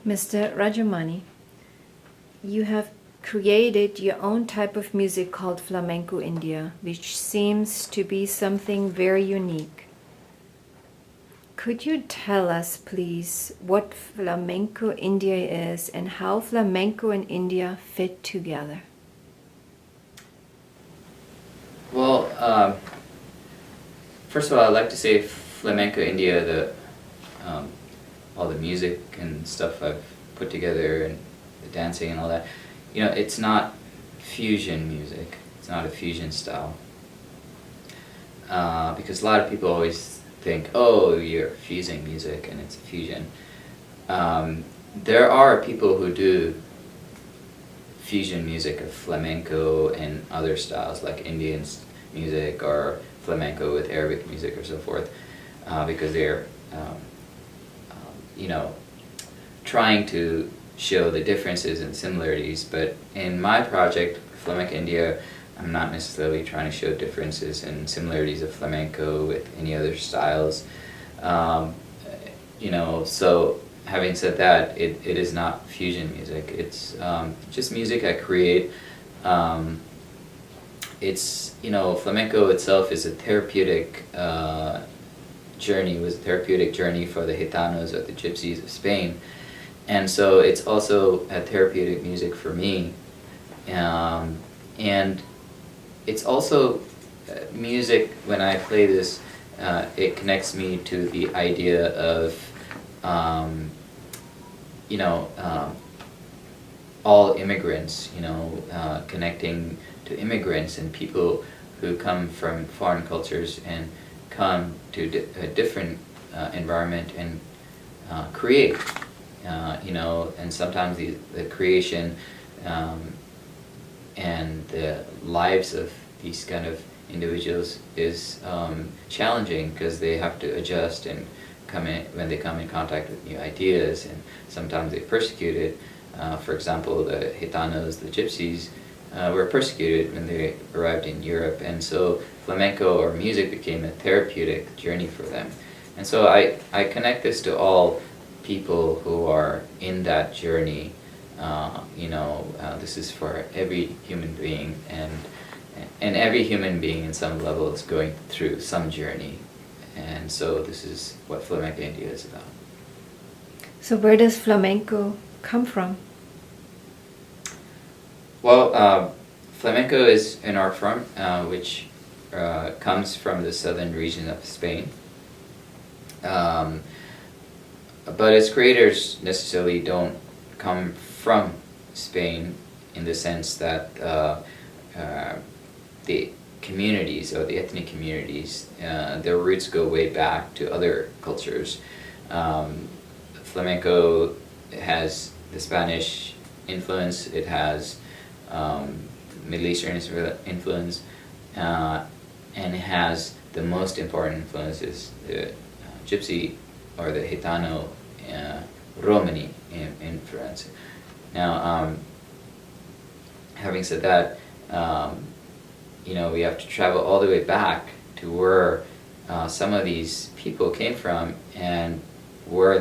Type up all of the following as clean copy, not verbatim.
Mr. Rajamani, you have created your own type of music called Flamenco India, which seems to be something very unique. Could you tell us, please, what Flamenco India is and how flamenco and India fit together? Well, first of all, I'd like to say Flamenco India, all the music and stuff I've put together and the dancing and all that, it's not fusion music. It's not a fusion style. Because a lot of people always think, oh, you're fusing music and it's a fusion. There are people who do fusion music of flamenco and other styles like Indian music or flamenco with Arabic music or so forth, because they're trying to show the differences and similarities. But in my project, Flamenco India, I'm not necessarily trying to show differences and similarities of flamenco with any other styles. So having said that, it is not fusion music. It's just music I create. Flamenco itself is a therapeutic journey, was a therapeutic journey for the Gitanos or the Gypsies of Spain. And so it's also a therapeutic music for me. And it's also music, when I play this, it connects me to the idea of, all immigrants, connecting to immigrants and people who come from foreign cultures and come to a different environment and create, and sometimes the creation and the lives of these kind of individuals is challenging because they have to adjust and when they come in contact with new ideas, and sometimes they're persecuted. For example, the Gitanos, the Gypsies, were persecuted when they arrived in Europe, and so flamenco or music became a therapeutic journey for them. And so I connect this to all people who are in that journey. This is for every human being, and every human being in some level is going through some journey. And so this is what Flamenco India is about. So where does flamenco come from? Well, flamenco is an art form which comes from the southern region of Spain. But its creators necessarily don't come from Spain in the sense that the communities or the ethnic communities, their roots go way back to other cultures. Flamenco has the Spanish influence, it has Middle Eastern influence, and it has the most important influence is the Gypsy or the Gitano Romani influence. Now, having said that, we have to travel all the way back to where some of these people came from and where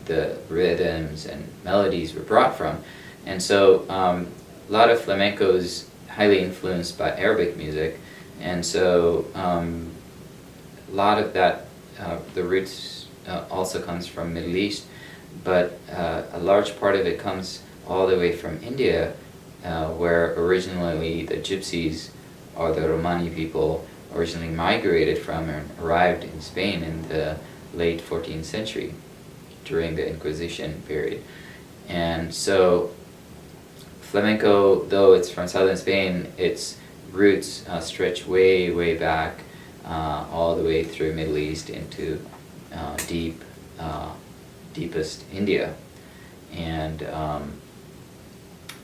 the rhythms and melodies were brought from. And so a lot of flamenco is highly influenced by Arabic music, and so a lot of that, the roots also comes from Middle East, but a large part of it comes all the way from India, where originally the Gypsies or the Romani people originally migrated from and arrived in Spain in the late 14th century during the Inquisition period. And so flamenco, though it's from southern Spain, its roots stretch way, way back, all the way through Middle East into deepest India. And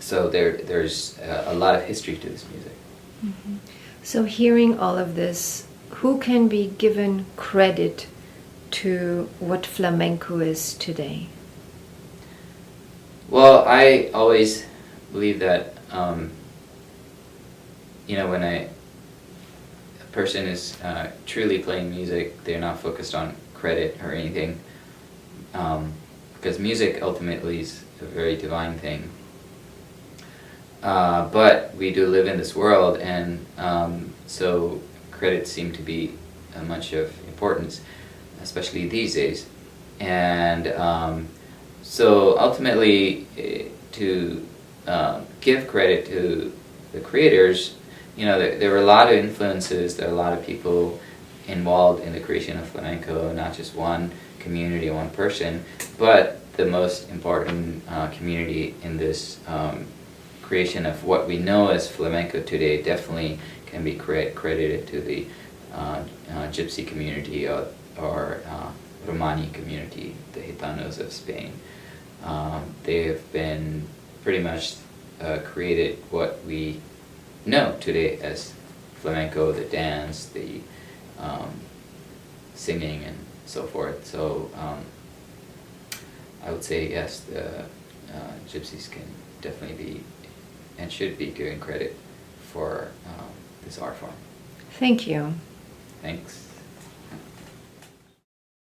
so there's a lot of history to this music. Mm-hmm. So hearing all of this, who can be given credit to what flamenco is today? Well, I always believe that when a person is truly playing music, they're not focused on credit or anything, because music ultimately is a very divine thing. But we do live in this world, and so credits seem to be much of importance, especially these days. And so ultimately, to give credit to the creators, there were a lot of influences, there are a lot of people involved in the creation of flamenco, not just one community, one person, but the most important community in this creation of what we know as flamenco today definitely can be credited to the Gypsy community or Romani community, the Gitanos of Spain. They have been pretty much created what we know today as flamenco, the dance, the singing, and so forth. So I would say yes, the Gypsies can definitely be and should be given credit for this art form. Thank you. Thanks.